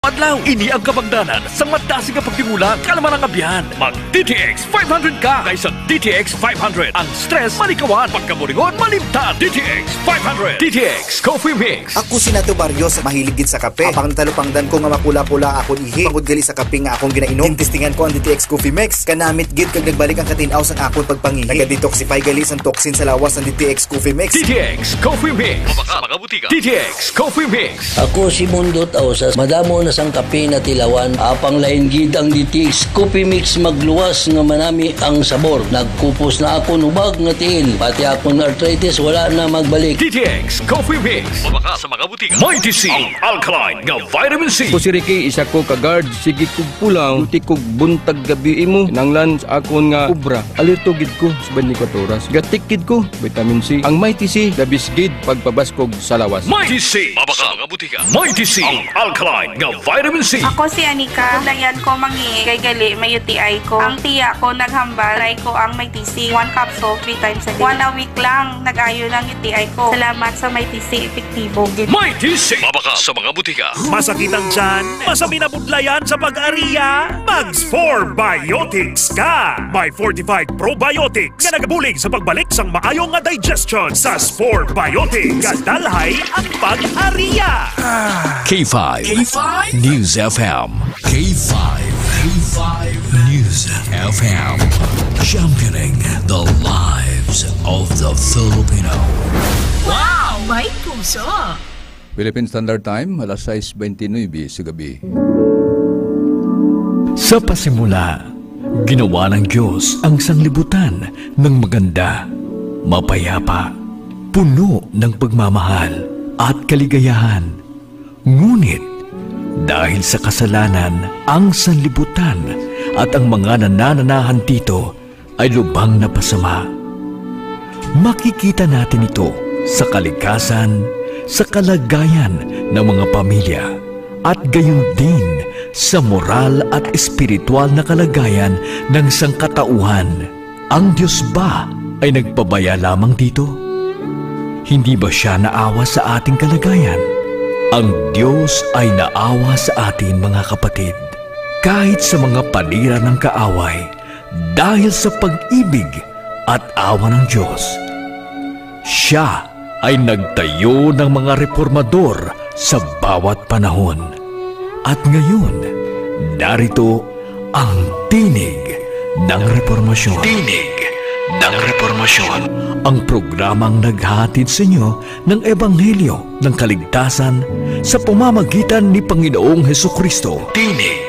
adlaw. Ini ang kabangdanan sa madasi nga pagtingulang kalman ang abiyan. Mag DTX 500 ka kaysa DTX 500. Ang stress malikawan, pagkaburingon malimtan. DTX 500. DTX Coffee Mix. Ako si Nato Barrios, mahilig gid sa kape. Apang talupangdan ko nga mapula-pula akong ihi. Pagod gali sa kape nga akong ginainom. Tintistingan ko ang DTX Coffee Mix. Kanamit gid kag nagbalik ang katinaw sang akong pagpangihi. Naga-detoxify gali sang toxin sa lawas ng DTX Coffee Mix. DTX Coffee Mix. Mabaka mga butika. DTX Coffee Mix. Ako si Mundot Ausas. Madamo na sang kape na tilawan. Apang lain gid ang DTX Coffee Mix magluwas nga manami ang sabor. Nagkupos na ako nubag nga tiil. Pati akong arthritis wala na magbalik. DTX Coffee Mix. Mabaka sa mga butika. Mighty C. Ang alkaline nga vitamin C. Ako si Ricky, isa ko ka-guard. Sige kog pulang, luti kog buntag gabi imo. Nanglan sa akon nga kubra. Alerto gid ko sa 24 oras. Gatik gid ko, vitamin C. Ang Mighty C, labis gid pagpabaskog sa lawas. Mighty C. Mabaka mga butika. Mighty C. Ang alkaline nga vitamin C. Ako si Anika. Dayan ko mangi kay gali may UTI ko. Ang tiya ko naghambal. Try ko ang Mighty C. 1 capsule 3 times a day. 1 a week lang. Nag-ayo lang UTI ko. Salamat sa Mighty C. Epektibo gid. Mighty C. Mabaka sa mga butika. Masakit ang tiyan? Masami na budlayan sa pag-ariya? Mags 4 Biotics ka! May 45 probiotics nga nagabulig sa pagbalik sang maayong nga digestion sa Spore Biotics. Kadalhay ang pag-ariya! K5. News FM. K5. News FM. Championing the lives of the Filipino. Wow! May puso! Philippine Standard Time, alas 6:29 sa gabi. Sa pasimula, ginawa ng Diyos ang sanglibutan ng maganda, mapayapa, puno ng pagmamahal at kaligayahan. Ngunit, dahil sa kasalanan, ang sanlibutan at ang mga nanananahan dito ay lubhang napasama. Makikita natin ito sa kalikasan, sa kalagayan ng mga pamilya, at gayon din sa moral at espiritual na kalagayan ng sangkatauhan. Ang Diyos ba ay nagpabaya lamang dito? Hindi ba siya naawa sa ating kalagayan? Ang Diyos ay naawa sa atin, mga kapatid, kahit sa mga panira ng kaaway, dahil sa pag-ibig at awa ng Diyos. Siya ay nagtayo ng mga reformador sa bawat panahon. At ngayon, narito ang Tinig ng Reformasyon. Tinig ng Reformasyon. Ang programang naghahatid sa inyo ng Ebanghelyo ng Kaligtasan sa pamamagitan ni Panginoong Hesukristo. Tinig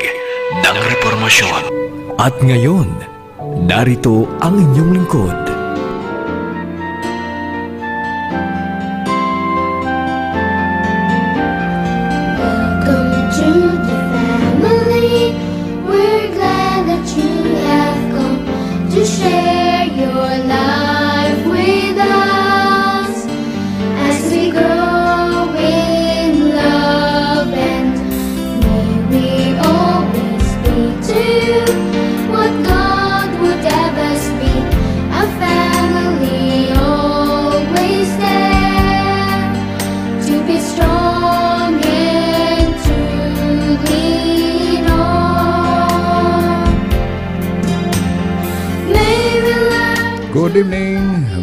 ng Reformasyon. At ngayon, narito ang inyong lingkod.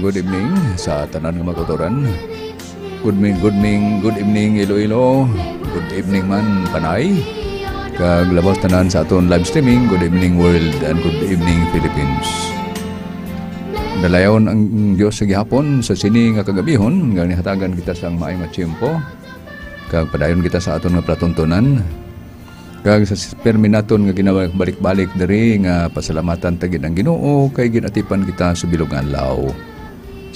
Good evening sa tanan ng mga kautoran. Good evening Iloilo. Good evening man Panay. Kag labas tanan sa aton live streaming. Good evening world and good evening Philippines. Dalayon ang Dios sa gihapon sa sini nga kagabihon nga nihatagan kita sa maayong nga tiyempo. Kag padayon kita sa aton nga platuntunan. Kag sa perminaton nga ginabalik-balik diri nga pasalamatan tagid ang Ginoo kay ginatipan kita sa bilog nga adlaw.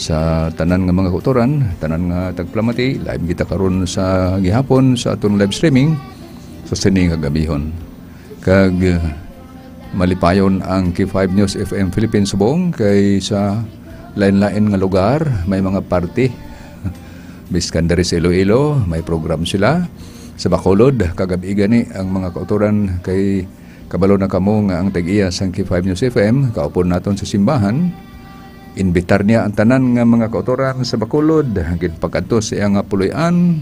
Sa tanan nga mga kautoran, tanan nga tagplamati, live kita karon sa gihapon sa atong live streaming sa sini nga gabihon. Kag malipayon ang K5 News FM Philippines subong kay sa lain-lain nga lugar may mga party. Biskan diri sa Iloilo, may program sila. Sa Bacolod, kagabi gani ang mga kautoran kay kabalo na kamo nga ang tag-iya sang K5 News FM, kaupon naton sa simbahan. Inbitar niya ang tanan nga mga kautoran sa Bacolod, gid pagadto sa iyang puloy-an,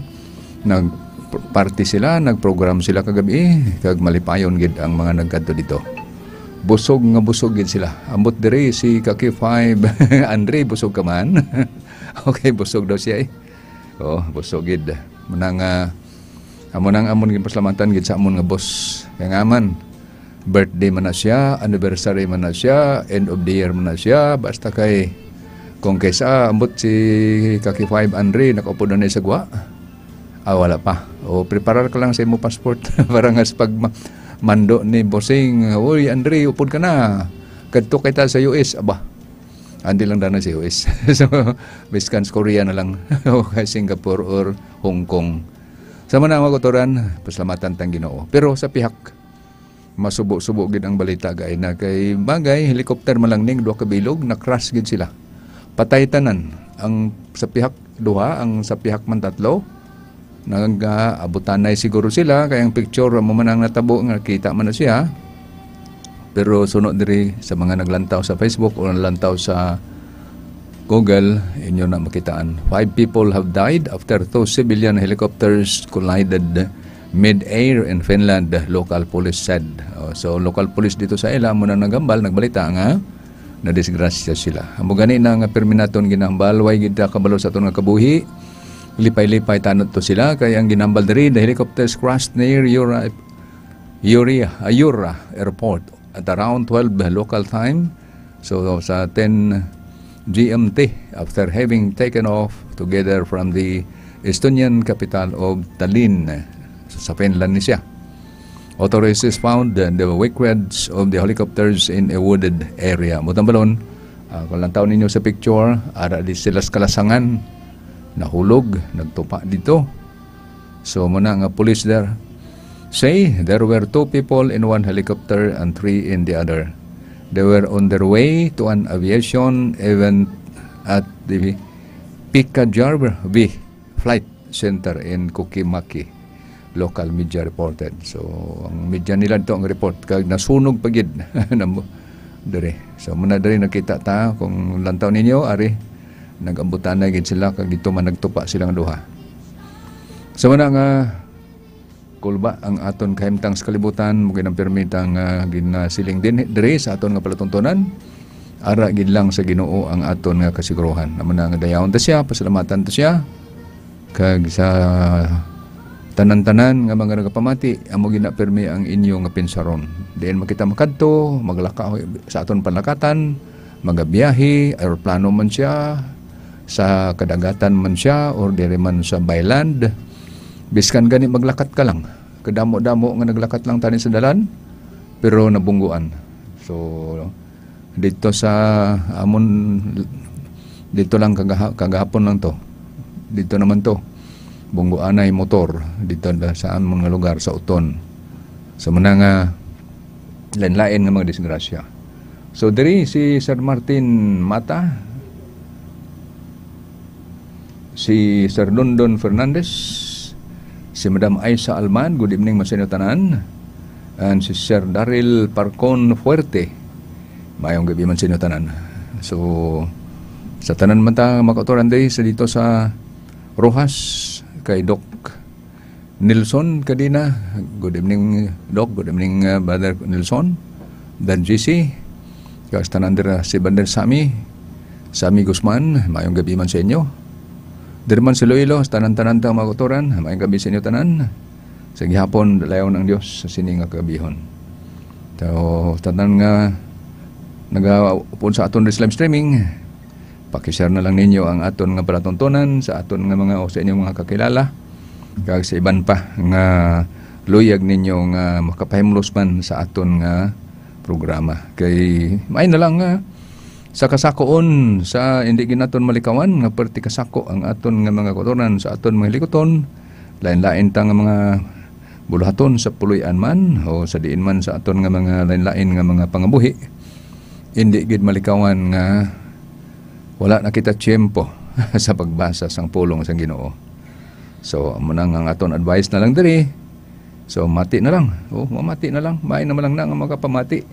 party sila, nagprogram sila kagabi, kag malipayon gid ang mga nagkadto dito. Busog nga busog gid sila. Ambot diri si Kaki 5 Andre, busog ka man. Okay, busog daw siya Oh, busog gid. Manang amon gid pasalamatan gid sa amon nga boss. Kaya nga man, birthday man na siya, anniversary man na siya, end of the year man na siya, basta kay kung kaysa ambot si Kaki 5 Andre nakaupo na sa gwa. Wala pa. O preparar ka lang sa imo passport para nga pag mando ni bossing, "Uy, Andre, upod ka na. Kadto kita sa US." Aba. Andi lang dana sa US. So, biskan sa Korea na lang o kay Singapore or Hong Kong. Sa mga maguturan, pasalamatan tang Ginoo. Pero sa pihak masubo-subo gid ang balita gay na kay bagay helicopter man lang ning duha ka bilog na crash gid sila. Patay tanan ang sa pihak duha, ang sa pihak man tatlo. Nag-abutanay siguro sila kaya ang picture mo man ang natabo nga kita man na siya, pero sunod diri sa mga naglantaw sa Facebook o naglantaw sa Google inyo na makitaan 5 people have died after 2 civilian helicopters collided mid-air in Finland, local police said. So local police dito sa ila mo na nagambal nagbalita nga na disgrasya sila. Amo gani na nga perminaton ginambal way gid kabalo sa aton nga kabuhi. Lipay-lipay tanot to sila kaya ang ginambal diri the helicopters crashed near Ayura Airport at around 12 local time, so sa 10 GMT after having taken off together from the Estonian capital of Tallinn sa Finland ni siya. Authorities found the wreckage of the helicopters in a wooded area. Mutang balon, kung lang taon ninyo sa picture, ara di sila sa kalasangan nahulog, nagtupa dito. So muna nga police there say there were 2 people in one helicopter and 3 in the other. They were on their way to an aviation event at the Pikajarvi Flight Center in Kukimaki, local media reported. So ang media nila dito ang report kag nasunog pagid dire. So muna diri nakita ta kung lantaw ninyo ari nagambutan na gid sila kag dito man nagtupa silang duha. Sa mana nga kulba ang aton kahimtang sa kalibutan mo ginang permitang ginasiling din diri sa aton nga palatuntunan ara gid lang sa Ginoo ang aton nga kasiguruhan. Naman nga dayawon ta siya, pasalamatan ta siya kag sa tanan-tanan nga mga nagapamati amo gina permi ang inyo nga pinsaron. Diin makita makadto, maglaka sa aton panlakatan, magabiyahe, aeroplano man siya, sa kadagatan man siya or diri man sa byland, biskan gani maglakat ka lang, kadamo-damo nga naglakat lang tani sa dalan pero nabungguan. So dito sa amon dito lang kagahapon lang to, dito naman to bungguan ay motor dito sa amon nga lugar sa Uton. So muna nga lain-lain nga mga disgrasya. So diri si Sir Martin Mata, si Sir London Fernandez, si Madam Aisa Alman, good evening masinyo tanan, and si Sir Daryl Parcon Fuerte, mayong gabi man sinyo tanan. So sa tanan man ta makautoran day sa dito sa Rojas kay Doc Nilson kadina, good evening Doc, good evening Brother Nilson, dan GC kay tanan dira si Bander Sami Guzman, mayong gabi man sa inyo. Dirman si Loilo, tanan-tanan tang maguturan, mayang gabi sa inyo tanan. Sa gihapon, dalayaw ng Diyos sa sining nga kabihon. So, tanan nga nag-upon sa aton Islam streaming, pakishare na lang ninyo ang aton nga palatuntunan sa aton nga mga o sa inyong mga kakilala. Kag sa iban pa nga luyag ninyo nga makapahimlos man sa aton nga programa. Kay may na lang nga sa kasakoon sa hindi ginaton malikawan nga perti kasako ang aton nga mga kotoran sa aton mga likoton, lain-lain ta nga mga buluhaton sa puloy-an man o sa diin man sa aton nga mga lain-lain nga mga pangabuhi, hindi gid malikawan nga wala na kita tiyempo sa pagbasa sang pulong sang Ginoo. So amo nang ang aton advice na lang diri. So mati na lang. Mamati na lang. May na lang nga makapamati.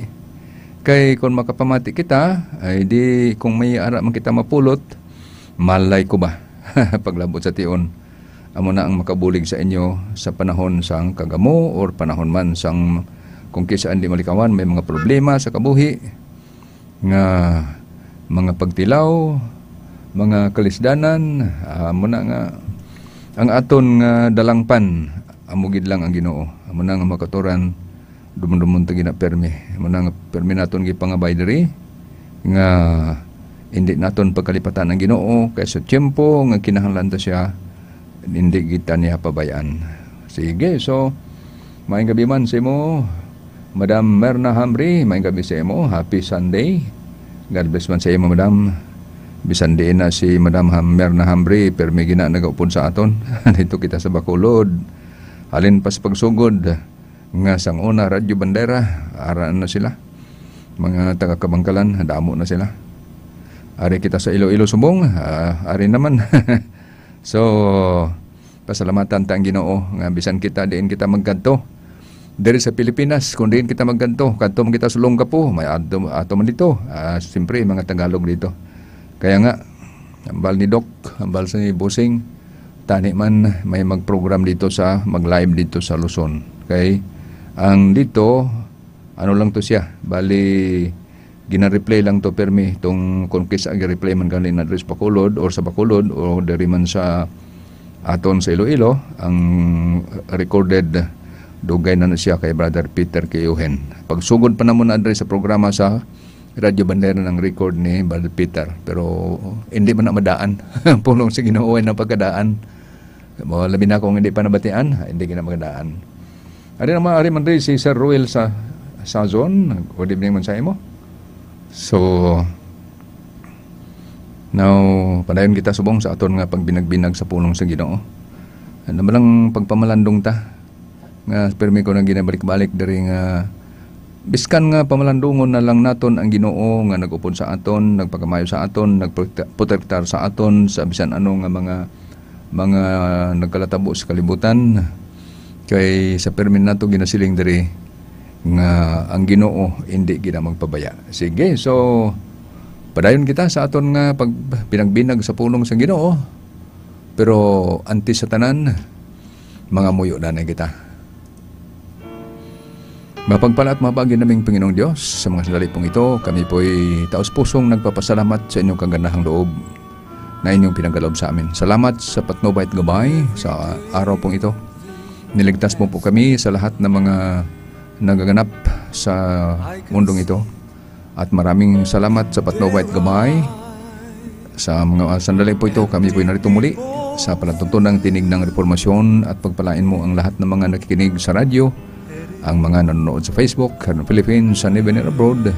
Kay kung makapamati kita, ay di kung may ara man kita mapulot, malay ko ba paglabot sa tion amo na ang makabulig sa inyo sa panahon sang kagamo or panahon man sang kung kisaan di malikawan may mga problema sa kabuhi nga mga pagtilaw, mga kalisdanan, amo na nga ang aton nga dalangpan amugid lang ang Ginoo. Amo na nga makaturan dumon-dumon ta ginapermi. Amo na nga permi naton gipangabay diri nga hindi naton pagkalipatan ang Ginoo kay sa tiempo nga kinahanglan ta siya hindi kita niya pabayaan. Sige, so maayong gabi man sa imo, Madam Merna Hamri, maayong gabi sa imo. Happy Sunday. God bless man sa imo, Madam. Bisan di na si Madam Merna Hamri, pero may gina nagaupon sa aton. Dito kita sa Bacolod. Halin pa sa pagsugod nga sang una Radyo Bandera, araan na sila. Mga taga-Kabangkalan, damo na sila. Ari kita sa Iloilo Sumbong, ari naman. So, pasalamatan ta ang Ginoo nga bisan kita diin kita magkanto. Diri sa Pilipinas, kung diin kita magkanto, kanto man kita sa Longapo, may ato man dito. Siyempre, mga Tagalog dito. Kaya nga, ambal ni Doc, ambal sa ni Busing, tani man may mag-program dito mag-live dito sa Luzon. Okay? Ang dito, ano lang to siya, bali gina-replay lang to permi tong kung kisa gi-replay man galing na sa Bacolod or sa Bacolod o diri man sa aton sa Iloilo ang recorded dugay na siya kay Brother Peter Kiyuhen. Pagsugod pa namon na sa programa sa Radyo Bandera ng record ni Brother Peter, pero hindi man na madaan. Pulong sa Ginoo na pagkadaan. Mo labi na kung hindi pa nabatian, hindi gina magdaan. Ari man rin si Sir Ruel sa Sazon, good evening man sa imo. So, now, padayon kita subong sa aton nga pagbinag-binag sa pulong sa Ginoo. Ano ba lang pagpamalandong ta? Nga, permi ko na ginabalik-balik dari nga, biskan nga pamalandungon na lang naton ang Ginoo nga nag-upon sa aton, nagpagamayo sa aton, nagprotektar sa aton, sa bisan ano nga mga nagkalatabo sa kalibutan. Kay sa permi nato ginasiling dari, nga ang Ginoo hindi gina magpabaya. Sige, so padayon kita sa aton nga pagpinagbinag sa pulong sa Ginoo. Pero anti sa tanan, mga muyo na kita. Mapagpala at mabagi naming Panginoong Diyos sa mga sandali pong ito. Kami po'y taos-pusong nagpapasalamat sa inyong kagandahang loob na inyong pinagkaloob sa amin. Salamat sa patnubay at gabay sa araw pong ito. Niligtas mo po kami sa lahat ng mga nagaganap sa mundong ito at maraming salamat sa patnubay at gabay sa mga sandali po ito. Kami po narito muli sa palatuntunang tinig ng reformasyon at pagpalain mo ang lahat ng mga nakikinig sa radyo, ang mga nanonood sa Facebook, sa Philippines, sa even abroad.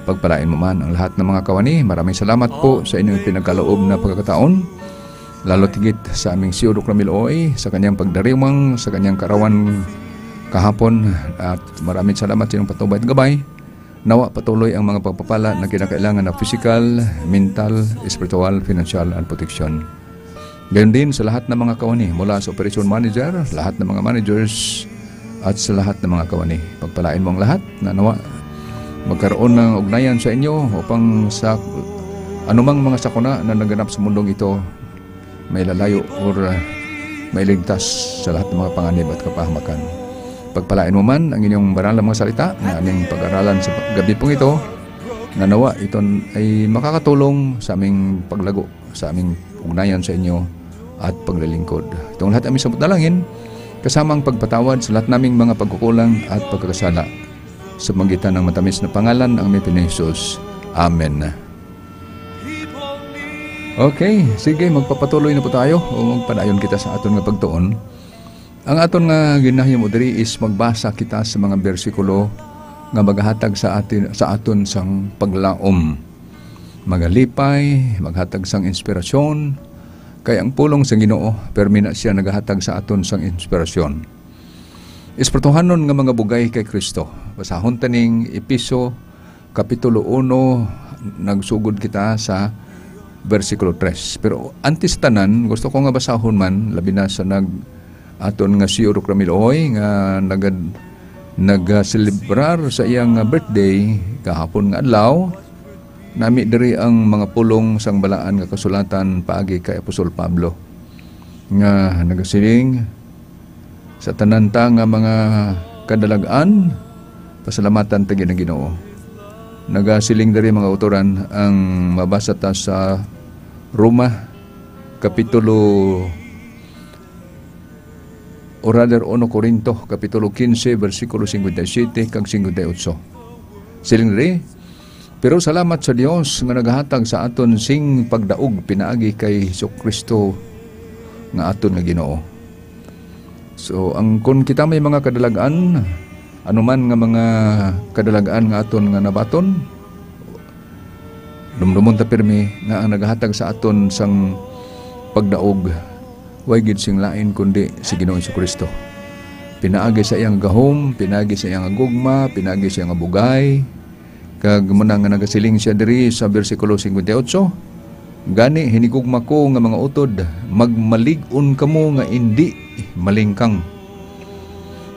Pagpalain mo man ang lahat ng mga kawani. Maraming salamat po sa inyong pinagkaloob na pagkakataon, lalo tigit sa aming si Udok Ramiloy sa kanyang pagdariwang, sa kanyang karawan kahapon, at maraming salamat sa inyong patnubay at gabay. Nawa patuloy ang mga pagpapala na kinakailangan na physical, mental, spiritual, financial, and protection. Gayon din sa lahat ng mga kawani, mula sa operation manager, lahat ng mga managers, at sa lahat ng mga kawani. Pagpalain mo ang lahat na nawa magkaroon ng ugnayan sa inyo upang sa anumang mga sakuna na naganap sa mundong ito may lalayo or may ligtas sa lahat ng mga panganib at kapahamakan. Pagpalain mo man ang inyong banal na mga salita na aming pag-aralan sa gabi pong ito, na nawa ito ay makakatulong sa aming paglago, sa aming ugnayan sa inyo at paglilingkod. Itong lahat aming sabot dalangin, kasamang pagpatawad sa lahat naming mga pagkukulang at pagkakasala, sa magitan ng matamis na pangalan ng aming Panginoong Hesus. Amen. Okay, sige, magpapatuloy na po tayo o magpadayon kita sa aton nga pagtuon. Ang aton nga ginahimo diri is magbasa kita sa mga bersikulo nga maghatag sa aton sang paglaom. Magalipay, maghatag sang inspirasyon, kay ang pulong sa Ginoo permi na siya naghatag sa aton sang inspirasyon. Espirituhanon nga mga bugay kay Kristo. Basahon taning Episo kapitulo 1, nagsugod kita sa versikulo 3. Pero antes tanan, gusto ko nga basahon man labi na sa aton nga si Udok Ramiloy nga nag-celebrar sa iyang birthday kahapon nga adlaw. Nami diri ang mga pulong sang balaan nga kasulatan paagi kay Apostol Pablo. nga nagasiling sa tananta nga mga kadalagan, pasalamatan ta gid ang Ginoo. Nagasiling diri mga autoran ang mabasa ta sa Roma kapitulo o rather 1 Corinto kapitulo 15 versikulo 57 kag 58. Siling diri, pero salamat sa Dios nga naghatag sa aton sing pagdaog pinaagi kay Hesukristo nga aton nga Ginoo. So ang kun kita may mga kadalagan, anuman nga mga kadalagan nga aton nga nabaton, dumdumon ta pirmi nga ang naghatag sa aton sang pagdaog way gid sing lain kundi si Ginoong Hesukristo. Pinaagi sa iyang gahom, pinaagi sa iyang gugma, pinaagi sa iyang bugay. Kag muna nga nagasiling siya diri sa bersikulo 58, gani hinigugma ko nga mga utod, magmalig-on kamo nga indi malingkang.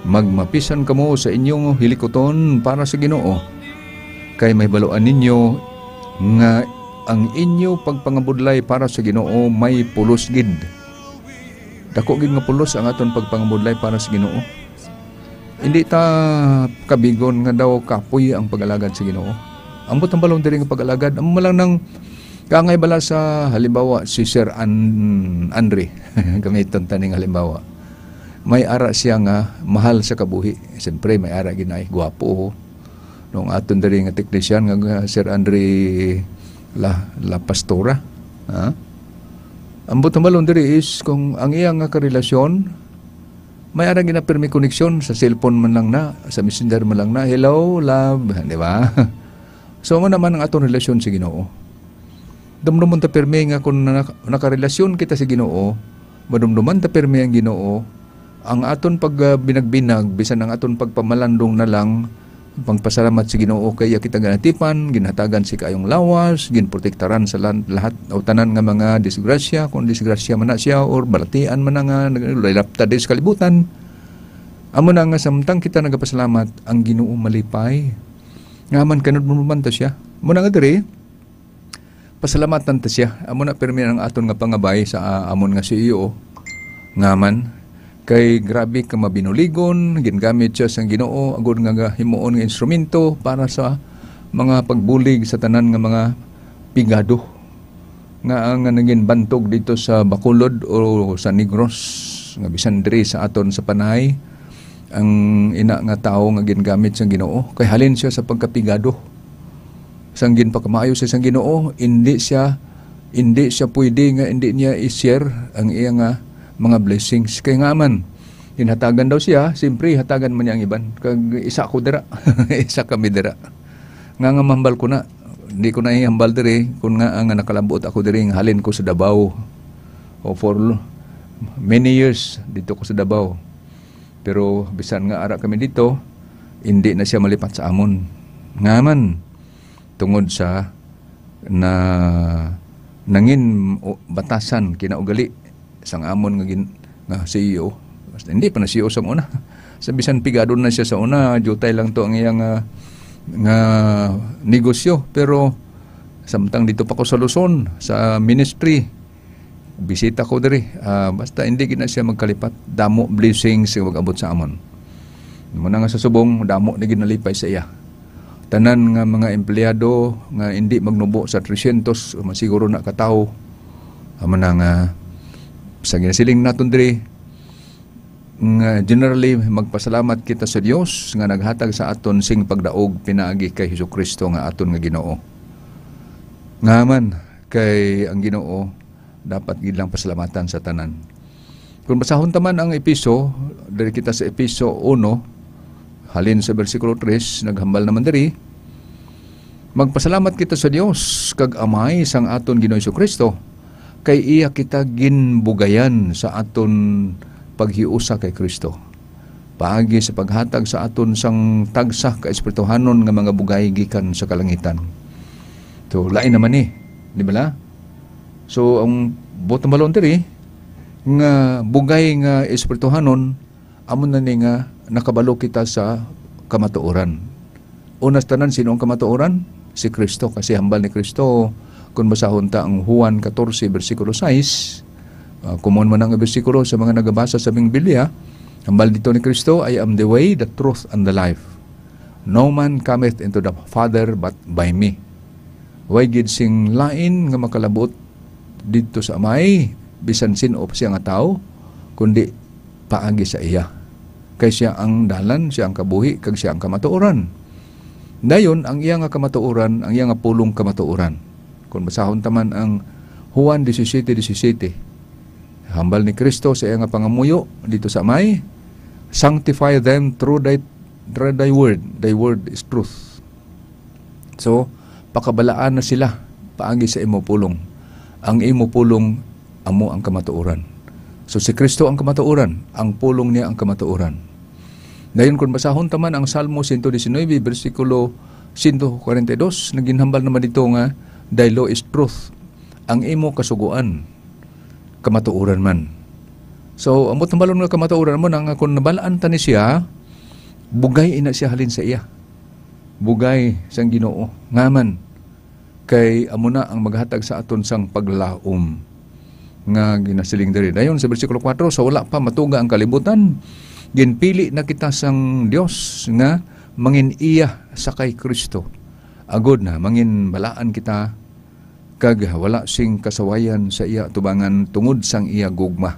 Magmapisan kamo sa inyong hilikoton para sa Ginoo. Kay may baluan ninyo nga ang inyo pagpangabudlay para sa Ginoo may pulos gid. Dako gid nga pulos ang aton pagpangabudlay para sa Ginoo. Hindi ta kabigon nga daw kapoy ang pag-alagad sa Ginoo. Ambot ang balong diri nga pag-alagad, amo lang nang kangay bala sa halimbawa si Sir Andre gamiton taning halimbawa. May ara siya nga mahal sa kabuhi. Siyempre may ara ginay gwapo. Nung aton diri nga teknisyan nga Sir Andre la Pastora, ha? Ambot ang balong diri is kung ang iyang nga karelasyon may ara ginapirmi koneksyon sa cellphone man lang na, sa messenger man lang na, hello, love, di ba? So, mo naman ang atong relasyon sa Ginoo. Dumduman ta pirmi nga kung nakarelasyon kita sa Ginoo, madumduman ta pirmi ang Ginoo, ang aton pag binagbinag, bisan ang aton pagpamalandong na lang, pangpasalamat sa Ginoo kaya kita ganatipan, ginhatagan si kayong lawas, ginprotektaran sa lahat o tanan nga mga disgrasya, kung disgrasya man na siya or balatian man na nga naglapta din sa kalibutan. Amo na nga samtang kita nagapasalamat ang Ginoo malipay. Ngaman kanud mo man ta siya. Muna nga diri pasalamatan ta siya. Amo na permi ang aton nga pangabay sa amon nga CEO. Ngaman kay grabe ka mabinuligon, gingamit siya sa Ginoo agud nga himuon nga instrumento para sa mga pagbulig sa tanan nga mga pigado nga ang naging bantog dito sa Bacolod o sa Negros nga bisan diri sa aton sa Panay ang ina nga tawo nga gingamit sa Ginoo kay halin siya sa pagkapigado sang ginpakamaayo sa Ginoo, hindi siya pwede nga hindi niya i-share ang iya nga mga blessings. Kaya nga man, hinatagan daw siya, siyempre hatagan man niya ang iban. Kag isa ko dira, isa kami dira. Nga mahambal ko na, hindi ko na ihambal diri, kung nga ang nakalabot ako diri, halin ko sa Davao. O for many years, dito ko sa Davao. Pero bisan nga ara kami dito, hindi na siya malipat sa amon. Nga man, tungod sa na nangin batasan kinaugali sang amon nga CEO. Basta hindi pa na CEO sa una. Sa bisan pigado na siya sa una, jutay lang to ang iyang nga negosyo. Pero samtang dito pa ko sa Luzon, sa ministry, bisita ko diri. Basta hindi gina siya magkalipat. Damo blessings nga mag-abot sa amon. Muna nga sa subong, damo na ginalipay sa iya. Tanan nga mga empleyado nga hindi magnubo sa 300, masiguro na katao. Amo na nga sa ginasiling naton diri generally magpasalamat kita sa Dios nga naghatag sa aton sing pagdaog pinaagi kay Hesukristo nga aton nga Ginoo. Ngaman kay ang Ginoo dapat gid lang pasalamatan sa tanan. Kung basahon taman ang episo, diri kita sa episo 1 halin sa bersikulo 3 naghambal naman diri magpasalamat kita sa Dios kag amay sang aton Ginoo Hesukristo kay iya kita ginbugayan sa aton paghiusa kay Kristo. Paagi sa paghatag sa aton sang tagsa ka espirituhanon nga mga bugay gikan sa kalangitan. So lain naman di ba? So ang bottom balon diri nga bugay nga espirituhanon amon na ni nga nakabalo kita sa kamatuoran. Unas tanan sino ang kamatuoran? Si Kristo kasi hambal ni Kristo. Kung basahon ta ang Juan 14 versikulo 6, Kumon man ang bersikulo sa mga nagabasa sa Biblia, hambal dito ni Kristo, I am the way, the truth, and the life. No man cometh into the Father but by me. Way gid sing lain nga makalabot dito sa Amay, bisan sino siya nga tao, kundi paagi sa iya. Kay siya ang dalan, siya ang kabuhi, kag siya ang kamatuoran. Dayon, ang iya nga kamatuoran, ang iya nga pulong kamatuoran. Kung basahon taman ang Juan 17:17, hambal ni Kristo sa iya nga pangamuyo dito sa Amay, sanctify them through thy word. Thy word is truth. So, pakabalaan na sila paagi sa imo pulong. Ang imo pulong, amo ang kamatuoran. So si Kristo ang kamatuoran, ang pulong niya ang kamatuoran. Dayon kung basahon taman ang Salmo 119, versikulo 142, naginhambal naman dito nga, thy law is truth. Ang imo kasuguan, kamatuoran man. So, amot ng balon nga kamatuoran mo, nang kung nabalaan ta ni siya, bugay ina siya halin sa iya. Bugay sang Ginoo. Ngaman, kay amo na ang maghatag sa aton sang paglaom nga ginasiling diri. Dayon sa bersikulo 4, sa wala pa matuga ang kalibutan, ginpili na kita sang Dios nga mangin iya sa kay Kristo. Agod na mangin balaan kita kag wala sing kasawayan sa iya tubangan tungod sang iya gugma.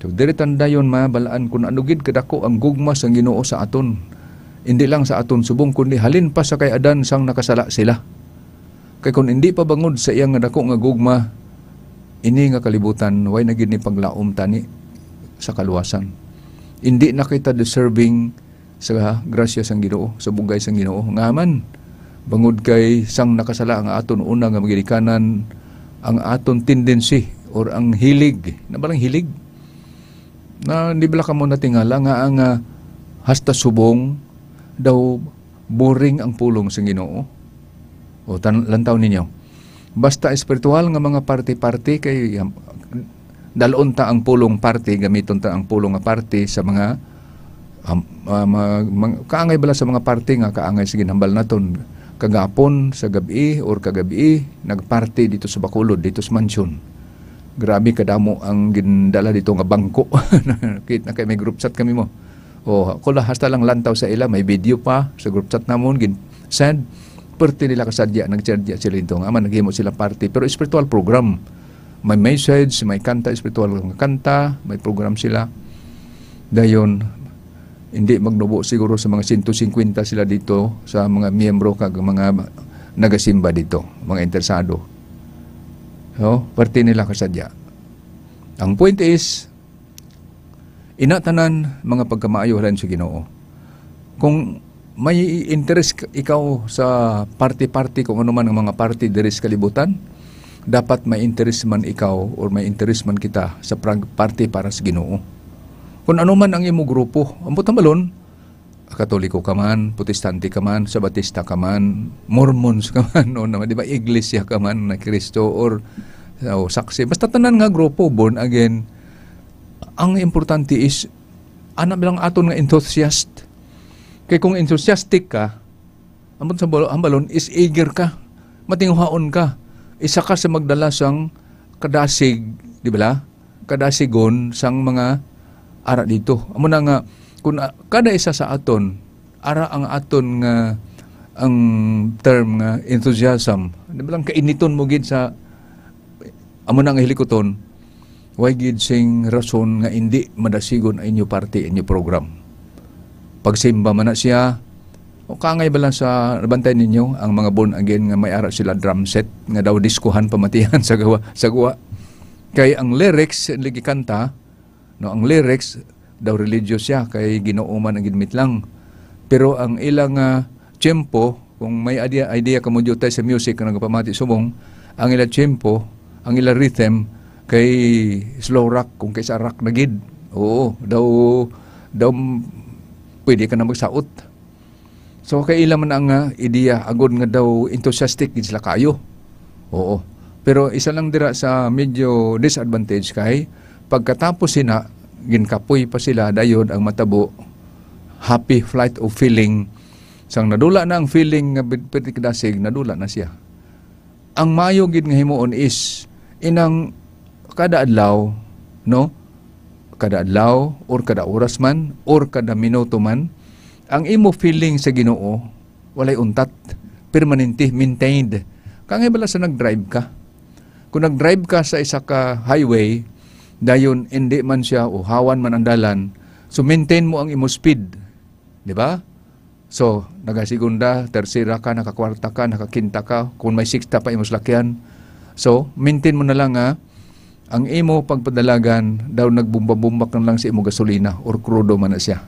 So diri tandayon mabalaan kun anugid kadako ang gugma sang Ginoo sa aton. Hindi lang sa aton subong kundi halin pa sa kay Adan sang nakasala sila. Kay kun hindi pa bangod sa iya nga dako nga gugma, ini nga kalibutan, way na gid ni paglaom tani sa kaluwasan. Hindi na kita deserving sa grasya sang Ginoo, sa bugay sang Ginoo. Ngaman, bangod kay sang nakasala ang aton una nga magilikanan, ang aton tendency or ang hilig, na balang hilig, na hindi bala ka mo natingala nga ang hasta subong daw boring ang pulong sang Ginoo. O lantaw ninyo. Basta espiritual nga mga party-party kay dalon ta ang pulong party, gamiton ta ang pulong nga party sa mga kaangay bala sa mga party nga kaangay sa ginhambal naton kagapon sa gabi or kagabi nagparty dito sa Bacolod, dito sa mansion. Grabe kadamo ang gindala dito nga bangko. Nakita na kay may group chat kami mo. O kula hasta lang lantaw sa ila, may video pa sa group chat namon gin send party nila kasadya, nagsadya sila ito. Aman, naghimo sila party. Pero spiritual program. May message, may kanta, spiritual kanta, may program sila. Dayon, hindi magnubo siguro sa mga 150 sila dito sa mga miyembro kag mga nagasimba dito, mga interesado. So, party nila kasadya. Ang point is, inatanan mga pagkamaayo rin sa Ginoo. Kung may interest ikaw sa party-party, kung ano man ang mga party diri sa kalibutan, dapat may interest man ikaw or may interest man kita sa party para sa Ginoo. Kung ano man ang imo grupo, ambot ang balon, Katoliko ka man, Protestante ka man, Sabatista ka man, Mormons ka man, o naman, di ba, Iglesia ka man na Kristo or saksi. Basta tanan nga grupo, born again, ang importante is, anak bilang aton nga enthusiast. Kaya kung enthusiastic ka, ang balon is eager ka, matinghaon ka, isa ka sa magdala sang kadasig, di ba? Kadasigon sang mga ara dito. Amo na nga, kung kada isa sa aton, ara ang aton nga, ang term nga enthusiasm, di ba lang kainiton mo gid sa, amo na nga hilikoton, way gid sing rason nga hindi madasigon ay inyo party, inyo program. Pagsimba man na siya, o kangay ba lang sa nabantay ninyo, ang mga born again nga may ara sila drum set, nga daw diskuhan pamatihan sa gawa. Kay ang lyrics, ligi kanta, no, ang lyrics, daw religious siya, kay Ginoo man ang ginmit lang. Pero ang ilang tiyempo, kung may idea ka mo tayo sa music, na nagpamati subong, ang ilang tiyempo, ang ilang rhythm, kay slow rock, kung kaysa rock na gid. Oo, daw pwede ka na magsaot. So, kailan man ang ideya, agod nga daw enthusiastic din sila kayo. Oo. Pero isa lang dira sa medyo disadvantage kay, pagkatapos sina, ginkapoy pa sila, dayon ang matabo, happy flight of feeling. Sang nadula na ang feeling nga pitikdasig, nadula na siya. Ang mayo gid nga himuon is, inang kada adlaw, no? Kada adlaw or kada oras man or kada minuto man, ang imo feeling sa Ginoo walay untat, permanente, maintained. Kangay bala sa nag-drive ka. Kung nag-drive ka sa isa ka highway, dayon hindi man siya o hawan man ang dalan, so maintain mo ang imo speed. Di ba? So, nagasigunda, tersira ka, nakakwarta ka, nakakinta ka, kung may sixta pa imo salakyan. So, maintain mo na lang ang imo pagpadalagan daw nagbumba-bumbak na lang sa imo gasolina or crudo man na siya.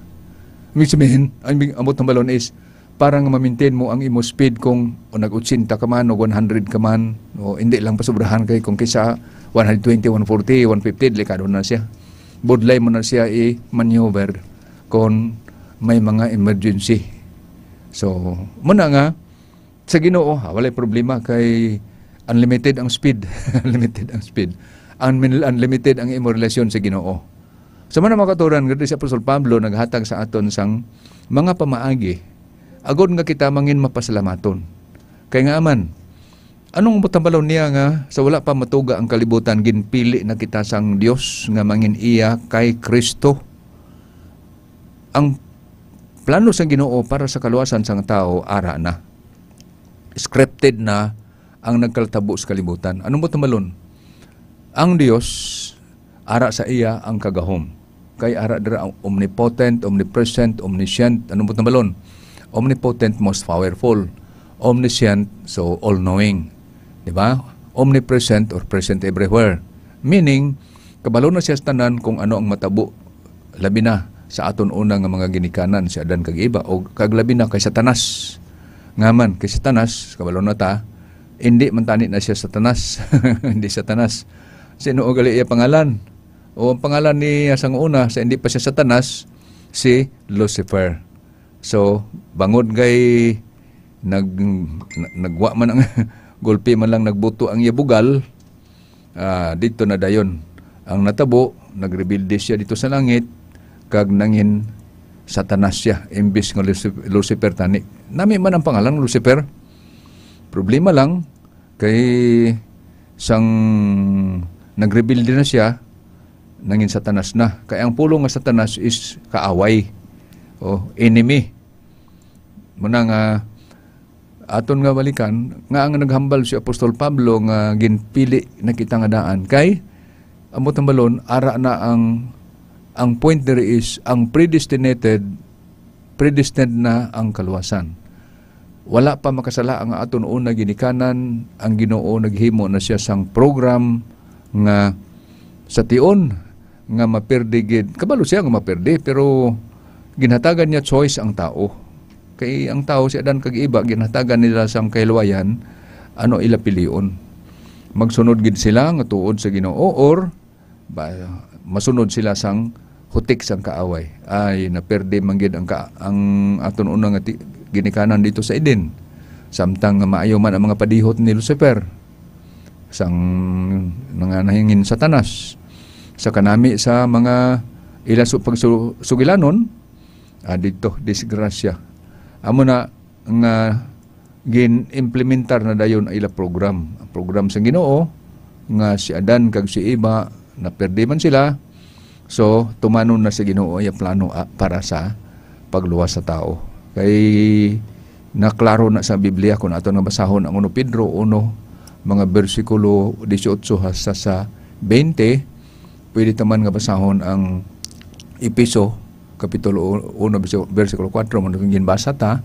Ibig sabihin, ang amot ng balon is parang ma-maintain mo ang imo speed kung nag-80 ka man o 100 ka man o hindi lang pasobrahan kay kung kaysa 120, 140, 150, delikado na siya. Budlay mo na siya i-maneuver kung may mga emergency. So, muna nga, sa Ginoo, walay problema kay unlimited ang speed. Unlimited ang speed. Unlimited ang imo relasyon sa Ginoo. Sa mga makaturan, ganda si Apostol Pablo naghatag sa aton sang mga pamaagi. Agod nga kita mangin mapasalamaton. Kaya nga aman, anong butambalaw niya nga sa wala pa matuga ang kalibutan, ginpili na kita sang Dios nga mangin iya kay Kristo. Ang plano sang Ginoo para sa kaluwasan sang tao, ara na. Scripted na ang nagkaltabo sa kalibutan. Anong butambalon? Ang Dios, ara sa iya ang kagahom. Kay ara dira ang omnipotent, omnipresent, omniscient. Anong butambalon? Omnipotent, most powerful. Omniscient, so all-knowing. Diba? Omnipresent or present everywhere. Meaning, kabalo na siya sa tanan kung ano ang matabo. Labi na sa aton unang mga ginikanan, si Adan kag Eva, o kaglabi na kay Satanas. Ngaman, kay Satanas, kabalo na ta, hindi man tani na siya Satanas. Hindi Satanas. Sino o gali iya pangalan? O ang pangalan ni sang una, sa hindi pa siya Satanas, si Lucifer. So, bangod kay nagwa man ang gulpi man lang nagbuto ang yabugal, dito na dayon. Ang natabo, nagrebilde siya dito sa langit, kag nangin Satanas siya, imbis ng Lucifer tani. Nami man ang pangalan Lucifer. Problema lang, kay sang nagrebilde na siya, nangin Satanas na. Kaya ang pulong nga Satanas is kaaway o enemy. Muna nga aton nga balikan nga ang naghambal si Apostol Pablo nga ginpili na kita nga daan kay amot ang balon ara na ang point there is ang predestined na ang kaluwasan. Wala pa makasala ang aton una ginikanan, ang Ginoo naghimo na siya sang program nga sa tion nga maperdigid. Kabalo siya nga maperdi pero ginhatagan niya choice ang tao. Kay ang tao si Adan kag Eva ginhatagan nila sang kayluwayan ano ila pilion. Magsunod gid sila nga tuod sa Ginoo or masunod sila sang hutik sang kaaway. Ay naperde man gid ang aton unang ginikanan dito sa Eden. Samtang maayo man ang mga padihot ni Lucifer sang nangahingin Satanas sa kanami sa mga ila pagsugilanon dito disgrasya. Amo na nga gin-implementar na dayon ila program. Ang program sa Ginoo nga si Adan kag si Eva naperdi man sila. So tumanon na sa Ginoo ay plano para sa pagluwas sa tao. Kay naklaro na sa Biblia kung ato nga basahon ang 1 Pedro 1 mga bersikulo 18 hasta sa 20, pwede taman nga basahon ang Episo Kapitulo 1, versikulo 4, manong ginbasa ta.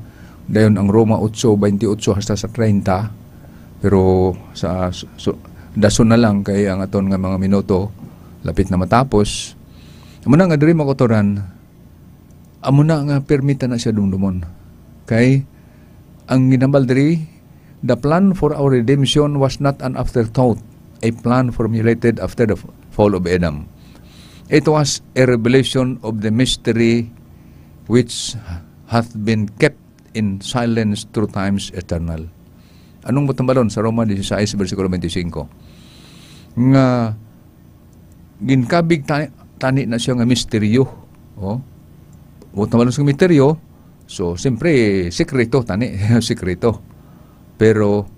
Dayon ang Roma 8:28 hasta sa 30. Pero sa dason na lang kay ang aton nga mga minuto lapit na matapos. Amo na nga diri makotoran. Amo na nga permita na siya dumdumon. Kay ang ginambal diri, the plan for our redemption was not an afterthought, a plan formulated after the fall of Adam. It was a revelation of the mystery which hath been kept in silence through times eternal. Anong matambalon sa Roma 16, versikulo 25? Nga ginkabig tani na siya nga misteryo. Matambalon sa misteryo, so siyempre sekreto tani, sekreto. Pero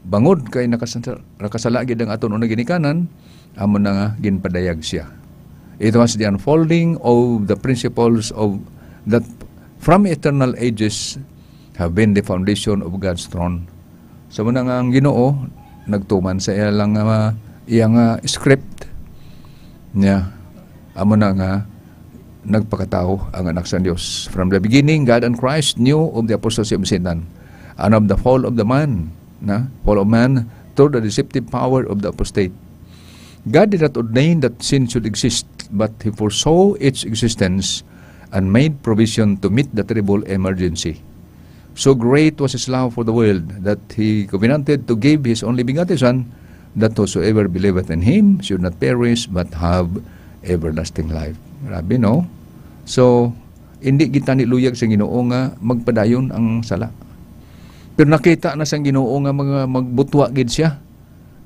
bangod kay nakasalagid ang aton unang ginikanan, amo na nga ginpadayag siya. It was the unfolding of the principles of that from eternal ages have been the foundation of God's throne. So muna nga ang Ginoo nagtuman sa iyang script niya. Amo na nga nagpakatao ang anak sa Diyos. From the beginning, God and Christ knew of the apostasy of Satan and of the fall of the man, fall of man through the deceptive power of the apostate. God did not ordain that sin should exist, but He foresaw its existence and made provision to meet the terrible emergency. So great was His love for the world that He covenanted to give His only begotten Son, that whosoever believeth in Him should not perish but have everlasting life. Grabe, no? So, hindi kita niluyag sa Ginoo nga magpadayon ang sala. Pero nakita na sa Ginoo nga magbutwa gid siya.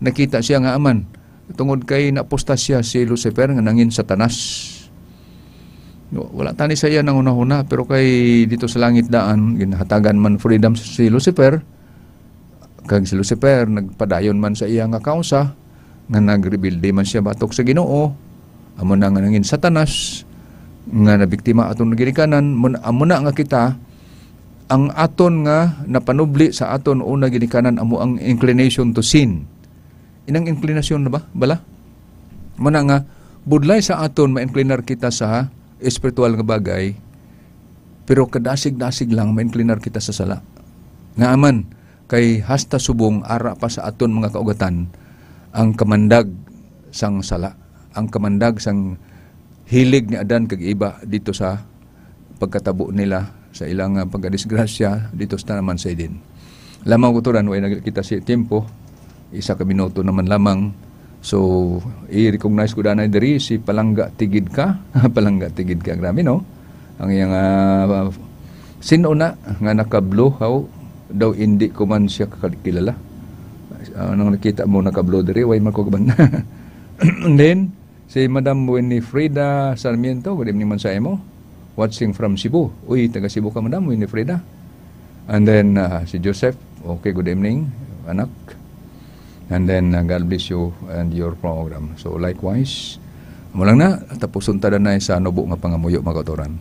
Nakita siya nga aman. Tungod kay napostasya si Lucifer nga nangin Satanas. Wala tani sa iya nang una-una, pero kay dito sa langit daan, ginahatagan man freedom si Lucifer. Kag si Lucifer, nagpadayon man sa iya nga kausa, nga nagrebilde man siya batok sa Ginoo. Amo na nga nangin Satanas, nga nabiktima atong nagirikanan, amo na nga kita, ang aton nga napanubli sa aton una ginikanan, amo ang inclination to sin. Inang inclination na ba? Bala? Muna nga, budlay sa aton ma-inclinar kita sa espiritual nga bagay, pero kadasig-dasig lang ma-inclinar kita sa sala. Nga aman, kay hasta subong ara pa sa aton mga kaugatan ang kamandag sang sala, ang kamandag sang hilig ni Adan kag iba dito sa pagkatabo nila sa ilang pagkadisgrasya dito sa naman sa Eden. Lamang ko turan, way nagkita si tempo, isa ka minuto naman lamang. So, i-recognize ko na diri si Palangga Tigid ka. Palangga Tigid ka. Grabe, no? Ang iyang sino na nga nakablo, daw hindi ko man siya kakilala. Nang nakita mo nakablo diri, way man ko kaban. And then, si Madam Winifreda Sarmiento, good evening man sa imo, watching from Cebu. Uy, taga Cebu ka, Madam Winifreda. And then, si Joseph, okay, good evening, anak. And then, God bless you and your program. So, likewise, mo lang na, tapos untada na sa nubo nga pangamuyo mga kautoran.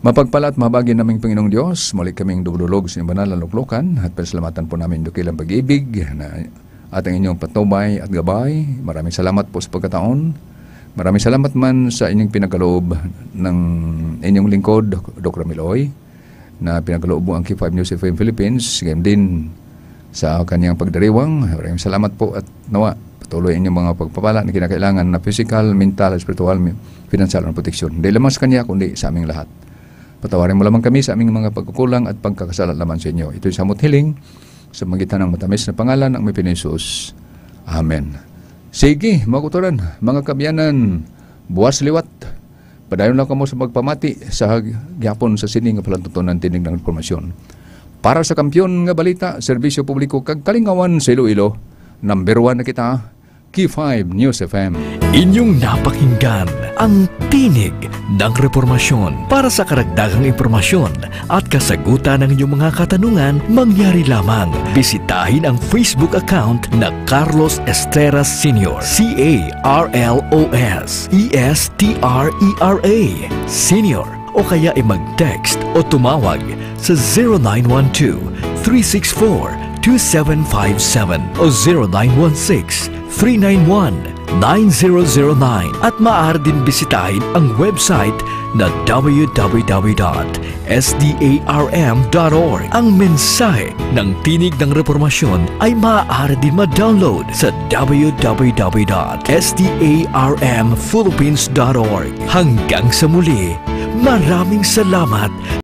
Mapagpala at mabagi naming Panginoong Diyos, muli kaming dululog sa banal na luklukan at pasalamatan po namin dukilang pag-ibig na ating inyong patnubay at gabay. Maraming salamat po sa pagkataon. Maraming salamat man sa inyong pinagkaloob ng inyong lingkod, Dr. Miloy, na pinagkaloob mo ang Q5 News FM Philippines, game din sa kanyang pagdiriwang. Maraming salamat po at nawa patuloy inyong mga pagpapala na kinakailangan na physical, mental, spiritual, financial na proteksyon. Hindi lamang sa kanya kundi sa aming lahat. Patawarin mo lamang kami sa aming mga pagkukulang at pagkakasala lamang sa inyo. Ito'y samot hiling sa magitan ng matamis na pangalan ng may Pinisus. Amen. Sige, mga kuturan, mga kabyanan, buwas liwat. Padayon lang kamo sa magpamati sa gyapon sa sining nga palantutunan tinig ng informasyon. Para sa kampyon nga balita, serbisyo publiko kag kalingawan sa Iloilo, number 1 na kita, Q5 News FM. Inyong napakinggan ang Tinig ng Reformasyon. Para sa karagdagang impormasyon at kasagutan ng inyong mga katanungan, mangyari lamang bisitahin ang Facebook account na Carlos Estreras Sr. C-A-R-L-O-S E-S-T-R-E-R-A Sr. O kaya mag-text o tumawag sa 0912-364-2757 o 0916-391-9009 at maaari din bisitahin ang website na www.sdarm.org. Ang mensahe ng Tinig ng Reformasyon ay maaari din ma-download sa www.sdarmphilippines.org. Hanggang sa muli, maraming salamat